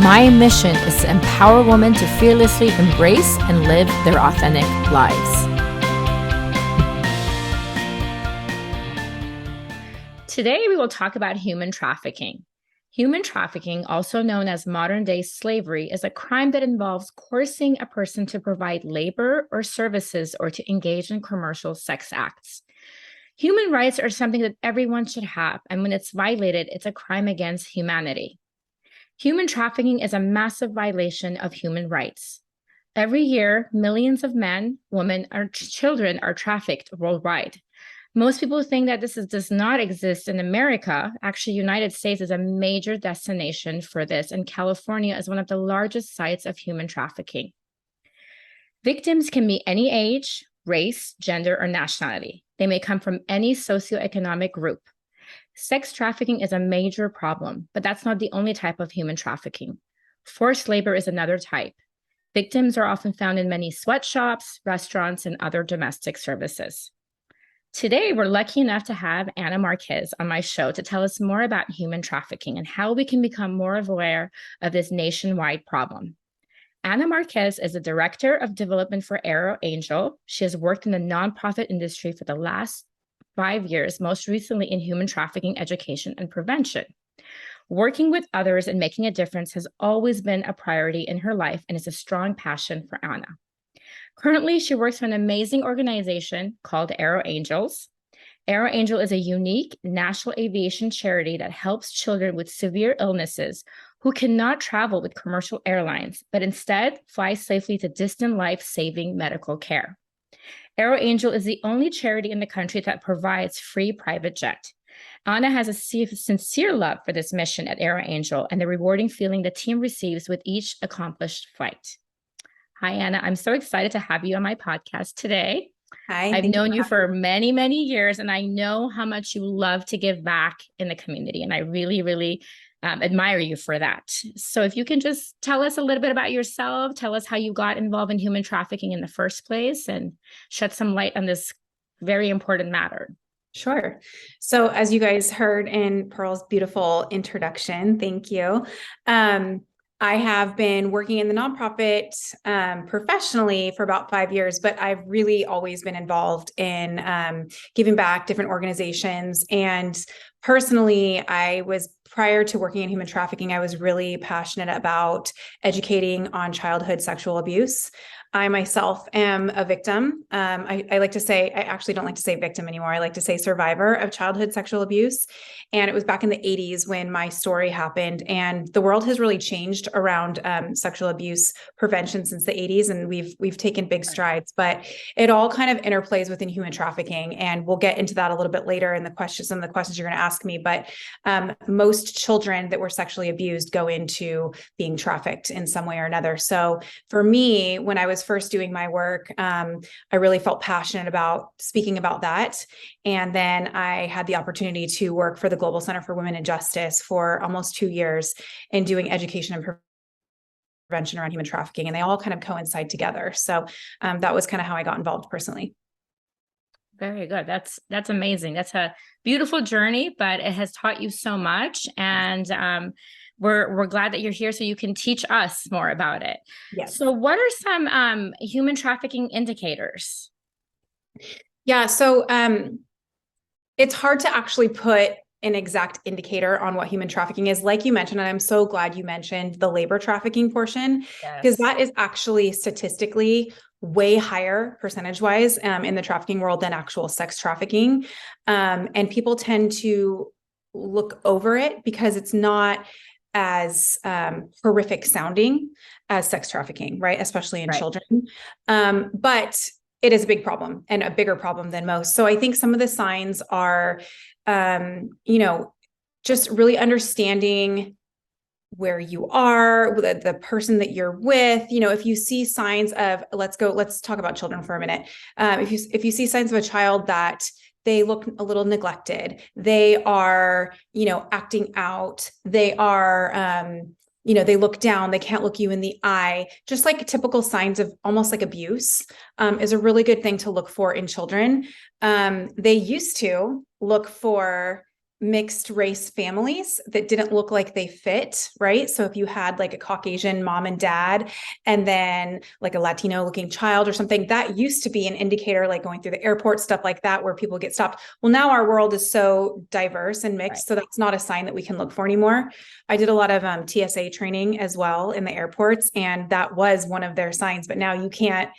My mission is to empower women to fearlessly embrace and live their authentic lives. Today, we will talk about human trafficking. Human trafficking, also known as modern-day slavery, is a crime that involves coercing a person to provide labor or services or to engage in commercial sex acts. Human rights are something that everyone should have, and when it's violated, it's a crime against humanity. Human trafficking is a massive violation of human rights. Every year, millions of men, women, and children are trafficked worldwide. Most people think that does not exist in America. Actually, United States is a major destination for this, and California is one of the largest sites of human trafficking. Victims can be any age, race, gender, or nationality. They may come from any socioeconomic group. Sex trafficking is a major problem, but that's not the only type of human trafficking. Forced labor is another type. Victims are often found in many sweatshops, restaurants, and other domestic services. Today, we're lucky enough to have Ana Marquez on my show to tell us more about human trafficking and how we can become more aware of this nationwide problem. Ana Marquez is the Director of Development for AeroAngel. She has worked in the nonprofit industry for the last 5 years, most recently in human trafficking education and prevention. Working with others and making a difference has always been a priority in her life and is a strong passion for Ana. Currently, she works for an amazing organization called AeroAngels. AeroAngel is a unique national aviation charity that helps children with severe illnesses who cannot travel with commercial airlines, but instead fly safely to distant life-saving medical care. AeroAngel is the only charity in the country that provides free private jet. Ana has a sincere love for this mission at AeroAngel and the rewarding feeling the team receives with each accomplished flight. Hi, Ana. I'm so excited to have you on my podcast today. Hi. I've known you for many, many years, and I know how much you love to give back in the community, and I really, really admire you for that. So if you can just tell us a little bit about yourself, tell us how you got involved in human trafficking in the first place, and shed some light on this very important matter. Sure. So as you guys heard in Pearl's beautiful introduction, thank you. I have been working in the nonprofit professionally for about 5 years, but I've really always been involved in giving back different organizations. And personally, prior to working in human trafficking, I was really passionate about educating on childhood sexual abuse. I myself am a victim. I actually don't like to say victim anymore. I like to say survivor of childhood sexual abuse. And it was back in the 80s when my story happened. And the world has really changed around sexual abuse prevention since the 80s. And we've taken big strides, but it all kind of interplays within human trafficking. And we'll get into that a little bit later in some of the questions you're going to ask me. But most children that were sexually abused go into being trafficked in some way or another. So for me, when I was first doing my work, I really felt passionate about speaking about that. And then I had the opportunity to work for the Global Center for Women and Justice for almost 2 years in doing education and prevention around human trafficking. And they all kind of coincide together. So that was kind of how I got involved personally. Very good. That's amazing. That's a beautiful journey, but it has taught you so much. And we're glad that you're here so you can teach us more about it. Yes. So what are some human trafficking indicators? Yeah. So it's hard to actually put an exact indicator on what human trafficking is. Like you mentioned, and I'm so glad you mentioned the labor trafficking portion, because that is actually statistically way higher percentage-wise in the trafficking world than actual sex trafficking. And people tend to look over it because it's not as horrific sounding as sex trafficking, right? Especially in children. But it is a big problem and a bigger problem than most. So I think some of the signs are, just really understanding where you are, the person that you're with. If you see signs of, let's talk about children for a minute. If you see signs of a child that they look a little neglected, they are, acting out, they are, they look down, they can't look you in the eye, just like typical signs of almost like abuse, is a really good thing to look for in children. They used to look for mixed race families that didn't look like they fit, right? So if you had like a Caucasian mom and dad, and then like a Latino looking child or something, that used to be an indicator, like going through the airport, stuff like that, where people get stopped. Well, now our world is so diverse and mixed, so that's not a sign that we can look for anymore. I did a lot of TSA training as well in the airports, and that was one of their signs. But now you can't,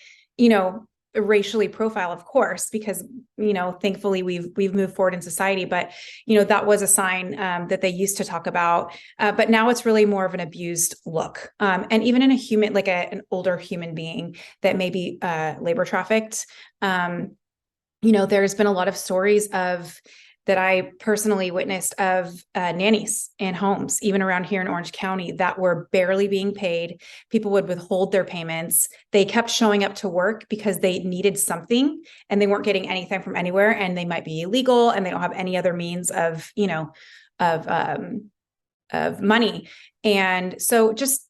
racially profile, of course, because thankfully we've moved forward in society, but that was a sign that they used to talk about, but now it's really more of an abused look, and even in a human, like an older human being that may be labor trafficked. There's been a lot of stories of that I personally witnessed of nannies in homes, even around here in Orange County, that were barely being paid. People would withhold their payments. They kept showing up to work because they needed something and they weren't getting anything from anywhere, and they might be illegal and they don't have any other means of, of money. And so just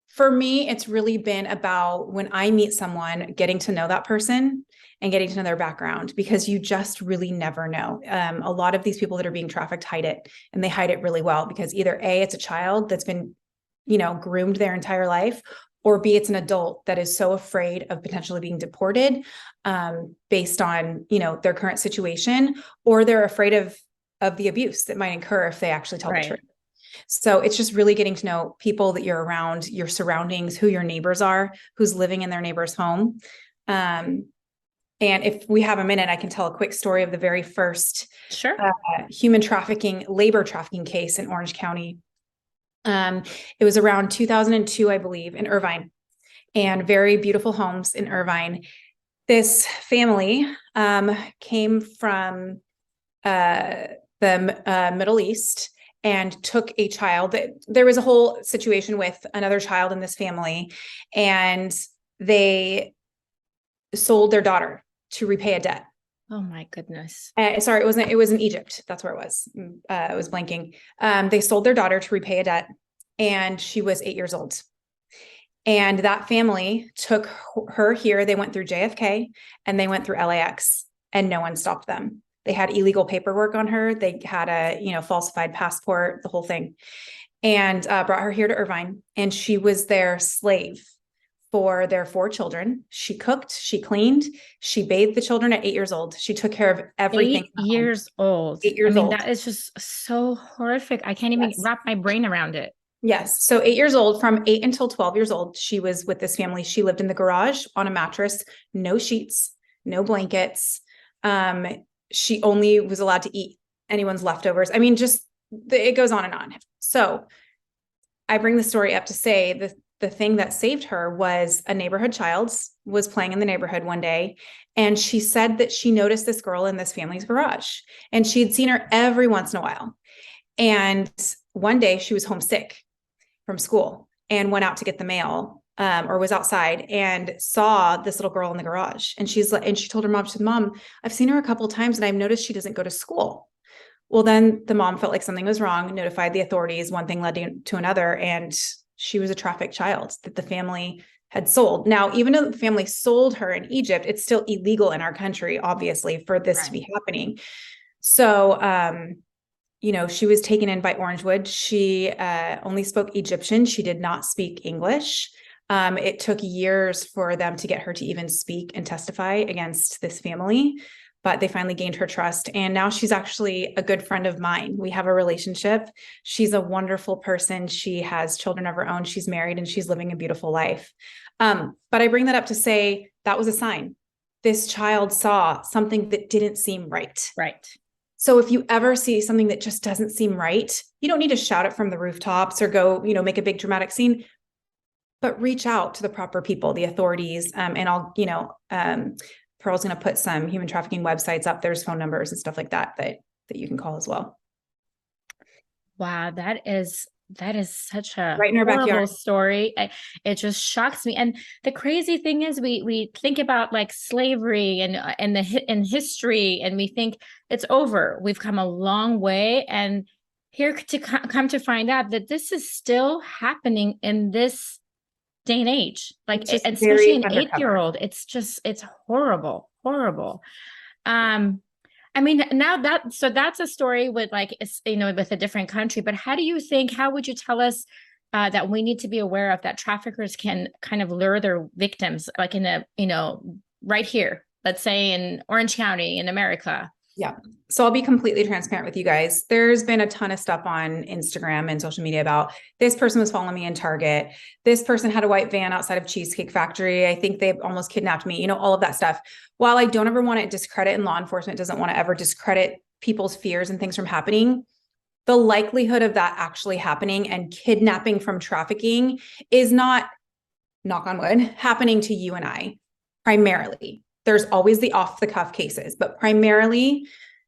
for me, it's really been about, when I meet someone, getting to know that person and getting to know their background, because you just really never know. A lot of these people that are being trafficked hide it, and they hide it really well, because either A, it's a child that's been, groomed their entire life, or B, it's an adult that is so afraid of potentially being deported based on, their current situation, or they're afraid of the abuse that might incur if they actually tell the truth. So it's just really getting to know people that you're around, your surroundings, who your neighbors are, who's living in their neighbor's home. And if we have a minute, I can tell a quick story of the very first human trafficking, labor trafficking case in Orange County. It was around 2002, I believe, in Irvine, and very beautiful homes in Irvine. This family came from the Middle East and took a child. There was a whole situation with another child in this family, and they sold their daughter to repay a debt. Oh my goodness. Sorry, it was in Egypt. That's where it was. I was blanking. They sold their daughter to repay a debt, and she was 8 years old. And that family took her here. They went through JFK and they went through LAX, and no one stopped them. They had illegal paperwork on her. They had a, falsified passport, the whole thing, and brought her here to Irvine. And she was their slave for their 4 children. She cooked, she cleaned, she bathed the children at 8 years old. She took care of everything. 8 years old. 8 years old. That is just so horrific. I can't even wrap my brain around it. Yes. So 8 years old, from 8 until 12 years old, she was with this family. She lived in the garage on a mattress, no sheets, no blankets. She only was allowed to eat anyone's leftovers. It goes on and on. So I bring the story up to say the thing that saved her was a neighborhood child was playing in the neighborhood one day. And she said that she noticed this girl in this family's garage, and she'd seen her every once in a while. And one day she was homesick from school and went out to get the mail, or was outside and saw this little girl in the garage. And she told her mom, she said, "Mom, I've seen her a couple of times and I've noticed she doesn't go to school." Well, then the mom felt like something was wrong, notified the authorities. One thing led to another, and she was a trafficked child that the family had sold. Now, even though the family sold her in Egypt, it's still illegal in our country, obviously, for this to be happening. So, she was taken in by Orangewood. She only spoke Egyptian. She did not speak English. It took years for them to get her to even speak and testify against this family, but they finally gained her trust. And now she's actually a good friend of mine. We have a relationship. She's a wonderful person. She has children of her own. She's married and she's living a beautiful life. But I bring that up to say that was a sign. This child saw something that didn't seem right. Right. So if you ever see something that just doesn't seem right, you don't need to shout it from the rooftops or go, make a big dramatic scene, but reach out to the proper people, the authorities. And I'll, Pearl's going to put some human trafficking websites up. There's phone numbers and stuff like that you can call as well. Wow, that is such a right in our horrible backyard story. It just shocks me. And the crazy thing is, we think about like slavery and in history, and we think it's over. We've come a long way, and here to come to find out that this is still happening in this day and age, like especially an 8-year-old. It's horrible. I mean, so that's a story with like, with a different country, but how would you tell us that we need to be aware of that traffickers can kind of lure their victims, like right here, let's say in Orange County in America? Yeah. So I'll be completely transparent with you guys. There's been a ton of stuff on Instagram and social media about this person was following me in Target. This person had a white van outside of Cheesecake Factory. I think they almost kidnapped me, all of that stuff. While I don't ever want to discredit, and law enforcement doesn't want to ever discredit people's fears and things from happening, the likelihood of that actually happening and kidnapping from trafficking is not, knock on wood, happening to you and I primarily. There's always the off the cuff cases, but primarily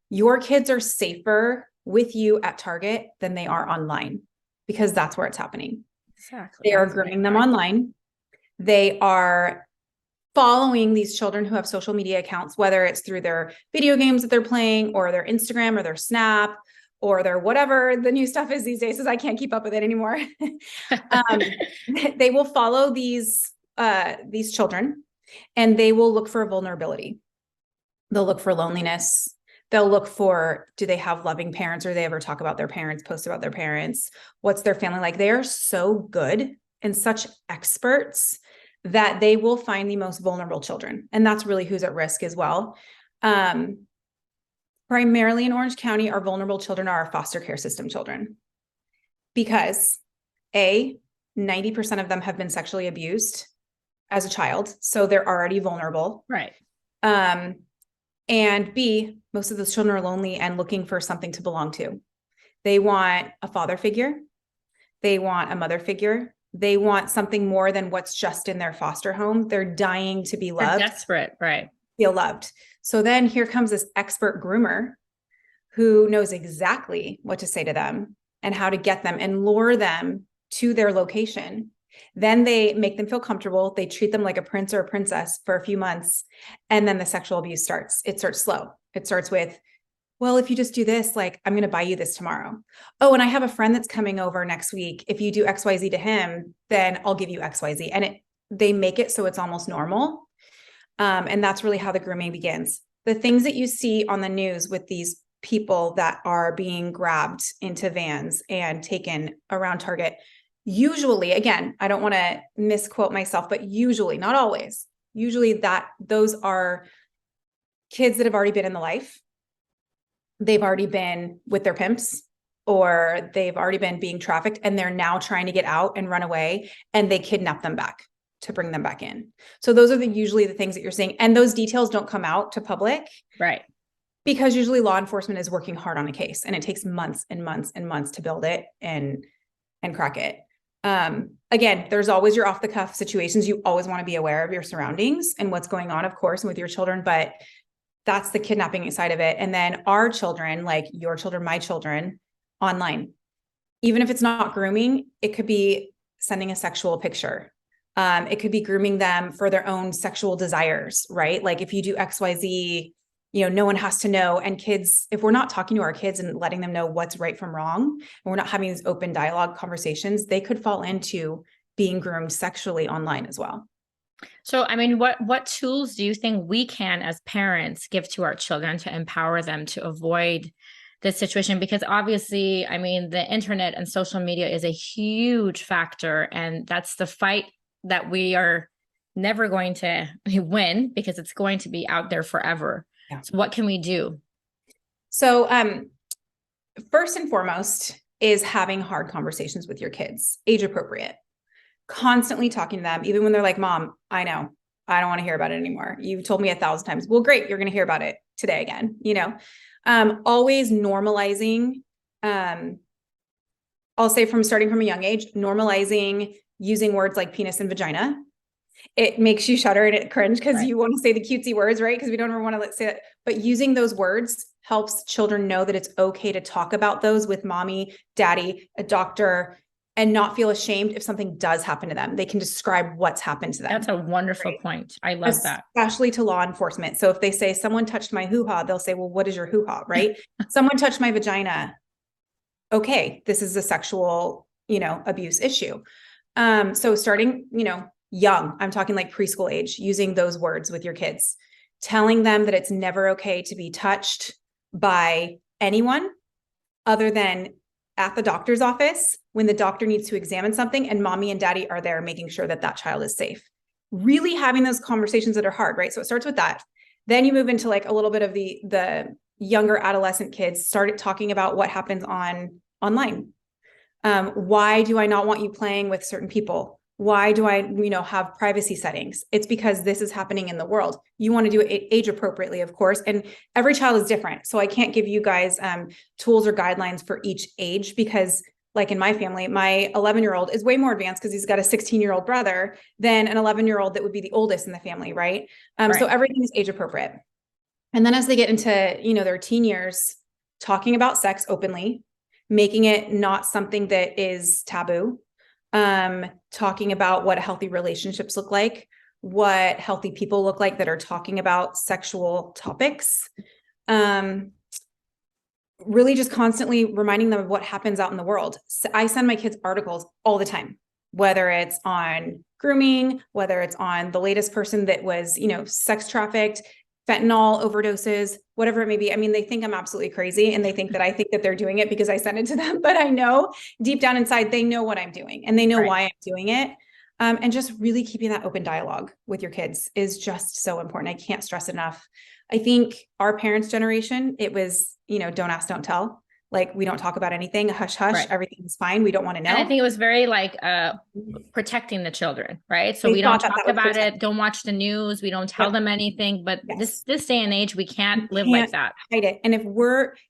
your kids are safer with you at Target than they are online because that's where it's happening. Exactly. They are grooming them online. They are following these children who have social media accounts, whether it's through their video games that they're playing or their Instagram or their Snap or their whatever the new stuff is these days, because I can't keep up with it anymore. They will follow these children and they will look for a vulnerability. They'll look for loneliness. They'll look for, do they have loving parents, or they ever talk about their parents, post about their parents? What's their family like? They are so good and such experts that they will find the most vulnerable children. And that's really who's at risk as well. Primarily in Orange County, our vulnerable children are our foster care system children because 90% of them have been sexually abused as a child. So they're already vulnerable. Right. And B, most of those children are lonely and looking for something to belong to. They want a father figure. They want a mother figure. They want something more than what's just in their foster home. They're dying to be loved. They're desperate, right? Feel loved. So then here comes this expert groomer who knows exactly what to say to them and how to get them and lure them to their location. Then they make them feel comfortable. They treat them like a prince or a princess for a few months. And then the sexual abuse starts. It starts slow. It starts with, well, if you just do this, like, I'm going to buy you this tomorrow. Oh, and I have a friend that's coming over next week. If you do XYZ to him, then I'll give you XYZ. And they make it so it's almost normal. And that's really how the grooming begins. The things that you see on the news with these people that are being grabbed into vans and taken around Target, usually, again, I don't want to misquote myself, but usually, not always, usually those are kids that have already been in the life. They've already been with their pimps, or they've already been being trafficked, and they're now trying to get out and run away, and they kidnap them back to bring them back in. So those are usually the things that you're seeing. And those details don't come out to public. Right. Because usually law enforcement is working hard on a case, and it takes months and months and months to build it and crack it. Again, there's always your off the cuff situations. You always want to be aware of your surroundings and what's going on, of course, with your children, but that's the kidnapping side of it. And then our children, like your children, my children, online, even if it's not grooming, it could be sending a sexual picture. It could be grooming them for their own sexual desires, right? Like if you do XYZ, no one has to know. And kids, if we're not talking to our kids and letting them know what's right from wrong, and we're not having these open dialogue conversations, they could fall into being groomed sexually online as well. So, I mean, what tools do you think we can, as parents, give to our children to empower them to avoid this situation? Because obviously, I mean, the internet and social media is a huge factor, and that's the fight that we are never going to win because it's going to be out there forever. Yeah. So what can we do? So, first and foremost is having hard conversations with your kids, age appropriate. Constantly talking to them, even when they're like, Mom, I know, I don't want to hear about it anymore. You've told me 1,000 times. Well, great. You're going to hear about it today again. Always normalizing. I'll say starting from a young age, normalizing using words like penis and vagina. It makes you shudder and it cringe because you want to say the cutesy words, right? Because we don't ever want to say that. But using those words helps children know that it's okay to talk about those with mommy, daddy, a doctor, and not feel ashamed if something does happen to them. They can describe what's happened to them. That's a wonderful point. I love that. Especially to law enforcement. So if they say someone touched my hoo-ha, they'll say, well, what is your hoo-ha, right? Someone touched my vagina. Okay, this is a sexual, abuse issue. So starting, young, I'm talking like preschool age, using those words with your kids, telling them that it's never okay to be touched, by anyone other than at the doctor's office when the doctor needs to examine something and mommy and daddy are there making sure that that child is safe. Really having those conversations that are hard, right? So it starts with that. Then you move into like a little bit of the younger adolescent kids started talking about what happens online. Why do I not want you playing with certain people? Why do I, have privacy settings? It's because this is happening in the world. You want to do it age appropriately, of course. And every child is different. So I can't give you guys tools or guidelines for each age because like in my family, my 11-year-old is way more advanced because he's got a 16-year-old brother than an 11-year-old that would be the oldest in the family, right? Right. So everything is age appropriate. And then as they get into, their teen years, talking about sex openly, making it not something that is taboo, talking about what healthy relationships look like, what healthy people look like that are talking about sexual topics. Really just constantly reminding them of what happens out in the world. So I send my kids articles all the time, whether it's on grooming, whether it's on the latest person that was, sex trafficked, fentanyl overdoses, whatever it may be. I mean, they think I'm absolutely crazy and they think that I think that they're doing it because I send it to them, but I know deep down inside, they know what I'm doing and they know why I'm doing it. And just really keeping that open dialogue with your kids is just so important. I can't stress it enough. I think our parents' generation, it was, don't ask, don't tell. Like we don't talk about anything, hush, hush, everything's fine. We don't want to know. And I think it was very like protecting the children, right? So They we don't thought talk about it, don't watch the news, we don't tell them anything. But this day and age, we can't live like that. Hide it. And if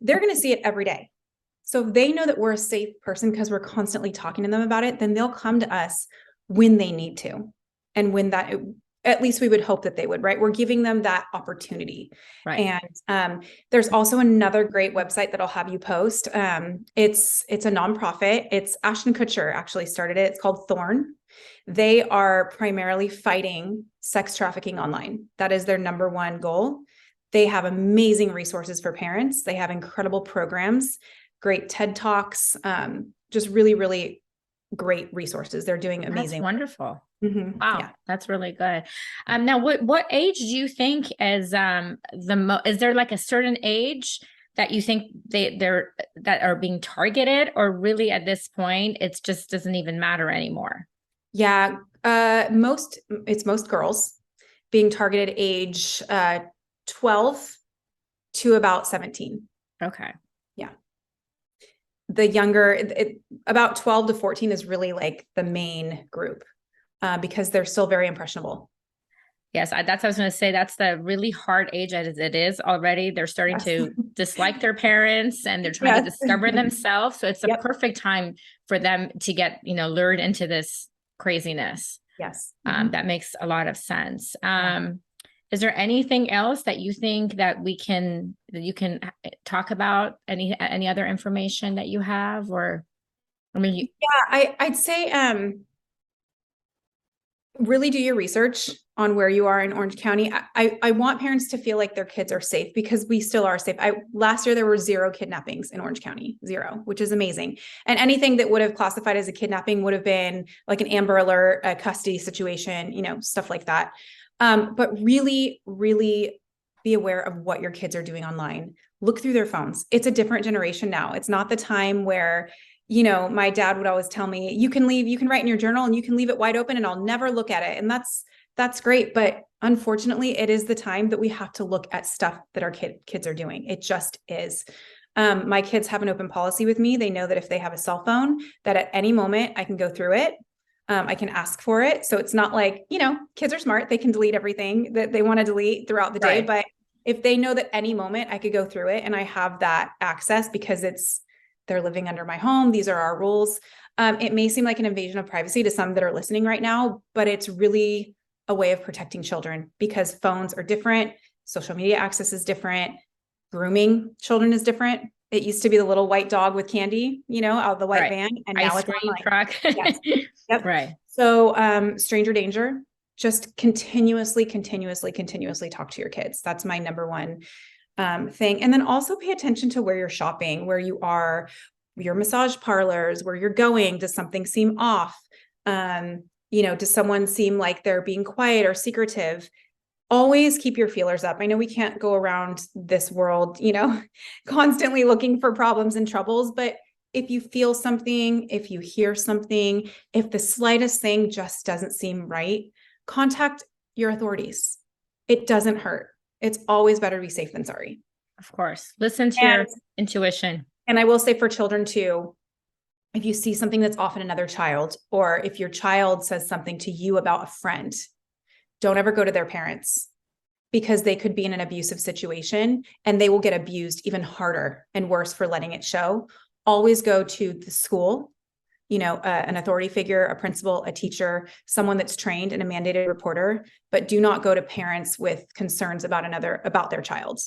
they're going to see it every day. So if they know that we're a safe person because we're constantly talking to them about it, then they'll come to us when they need to. And when that, at least we would hope that they would, right? We're giving them that opportunity. Right. And there's also another great website that I'll have you post. It's a nonprofit. It's Ashton Kutcher actually started it. It's called Thorn. They are primarily fighting sex trafficking online. That is their number one goal. They have amazing resources for parents. They have incredible programs, great TED Talks, just really, really great resources. They're doing amazing. That's wonderful. Mm-hmm. Wow, yeah. That's really good. Now, what age do you think is is there like a certain age that you think they're that are being targeted, or really at this point it just doesn't even matter anymore? Yeah, most girls being targeted age 12 to about 17. Okay. Yeah. The younger, about 12 to 14 is really like the main group because they're still very impressionable. Yes, that's what I was going to say. That's the really hard age as it is already. They're starting to dislike their parents and they're trying to discover themselves. So it's a perfect time for them to get, lured into this craziness. Yes. That makes a lot of sense. Is there anything else that you think that you can talk about? Any other information that you have, or I mean, I'd say really do your research on where you are in Orange County. I want parents to feel like their kids are safe because we still are safe. Last year there were 0 kidnappings in Orange County, 0, which is amazing. And anything that would have classified as a kidnapping would have been like an Amber Alert, a custody situation, stuff like that. But really, really be aware of what your kids are doing online. Look through their phones. It's a different generation now. It's not the time where, my dad would always tell me, you can write in your journal and you can leave it wide open and I'll never look at it. And that's great. But unfortunately, it is the time that we have to look at stuff that our kids are doing. It just is. My kids have an open policy with me. They know that if they have a cell phone, that at any moment I can go through it. I can ask for it. So it's not like, kids are smart. They can delete everything that they want to delete throughout the day. But if they know that any moment I could go through it and I have that access because they're living under my home, these are our rules. It may seem like an invasion of privacy to some that are listening right now, but it's really a way of protecting children because phones are different. Social media access is different. Grooming children is different. It used to be the little white dog with candy, out of the white van. And now it's cream truck. Yes. Yep. Right. So, stranger danger, just continuously talk to your kids. That's my number one thing. And then also pay attention to where you're shopping, where you are, your massage parlors, where you're going. Does something seem off? Does someone seem like they're being quiet or secretive? always keep your feelers up. I know we can't go around this world, constantly looking for problems and troubles, but if you feel something, if you hear something, if the slightest thing just doesn't seem right, contact your authorities. It doesn't hurt. It's always better to be safe than sorry. Of course. Listen to your intuition. And I will say for children too, if you see something that's off in another child, or if your child says something to you about a friend, don't ever go to their parents, because they could be in an abusive situation and they will get abused even harder and worse for letting it show. Always go to the school, an authority figure, a principal, a teacher, someone that's trained and a mandated reporter, but do not go to parents with concerns about their child,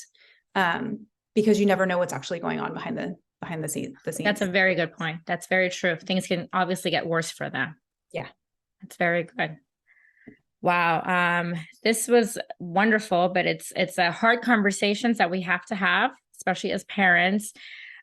because you never know what's actually going on behind the scenes. That's a very good point. That's very true. Things can obviously get worse for them. Yeah. That's very good. Wow. This was wonderful, but it's a hard conversations that we have to have, especially as parents.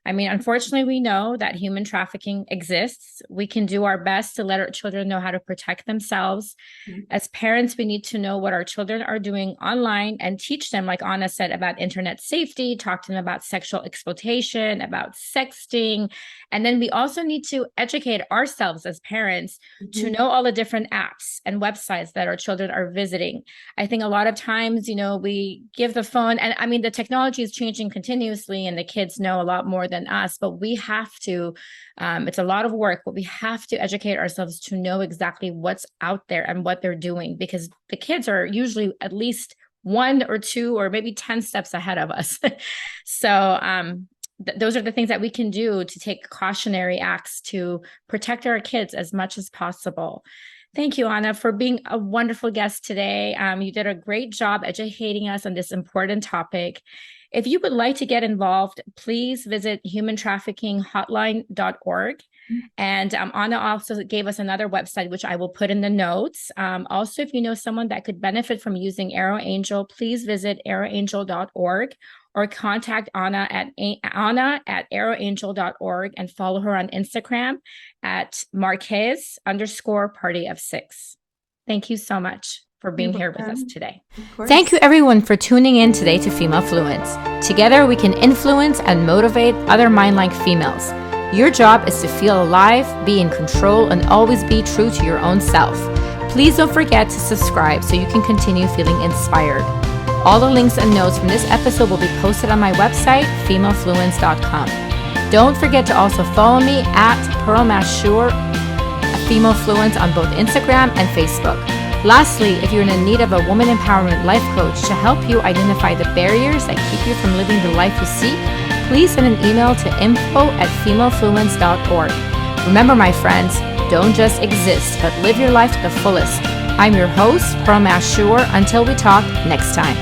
I mean, unfortunately, we know that human trafficking exists. We can do our best to let our children know how to protect themselves. Mm-hmm. As parents, we need to know what our children are doing online and teach them, like Anna said, about internet safety, talk to them about sexual exploitation, about sexting. And then we also need to educate ourselves as parents to know all the different apps and websites that our children are visiting. I think a lot of times, we give the phone, and I mean, the technology is changing continuously and the kids know a lot more than us, but we have to, it's a lot of work, but we have to educate ourselves to know exactly what's out there and what they're doing, because the kids are usually at least 1 or 2 or maybe 10 steps ahead of us. So those are the things that we can do to take cautionary acts to protect our kids as much as possible. Thank you, Anna, for being a wonderful guest today. You did a great job educating us on this important topic. If you would like to get involved, please visit humantraffickinghotline.org. And Anna also gave us another website, which I will put in the notes. Also, if you know someone that could benefit from using AeroAngel, please visit aeroangel.org or contact Anna at aeroangel.org and follow her on Instagram at Marquez_party of 6. Thank you so much for being here with us today. Thank you everyone for tuning in today to Female Fluence. Together we can influence and motivate other mind-like females. Your job is to feel alive, be in control, and always be true to your own self. Please don't forget to subscribe so you can continue feeling inspired. All the links and notes from this episode will be posted on my website, femalefluence.com. Don't forget to also follow me at PearlMashSure, Female Fluence on both Instagram and Facebook. Lastly, if you're in need of a woman empowerment life coach to help you identify the barriers that keep you from living the life you seek, please send an email to info@femalefluence.org. Remember, my friends, don't just exist, but live your life to the fullest. I'm your host, Pearl Mashur. Until we talk next time.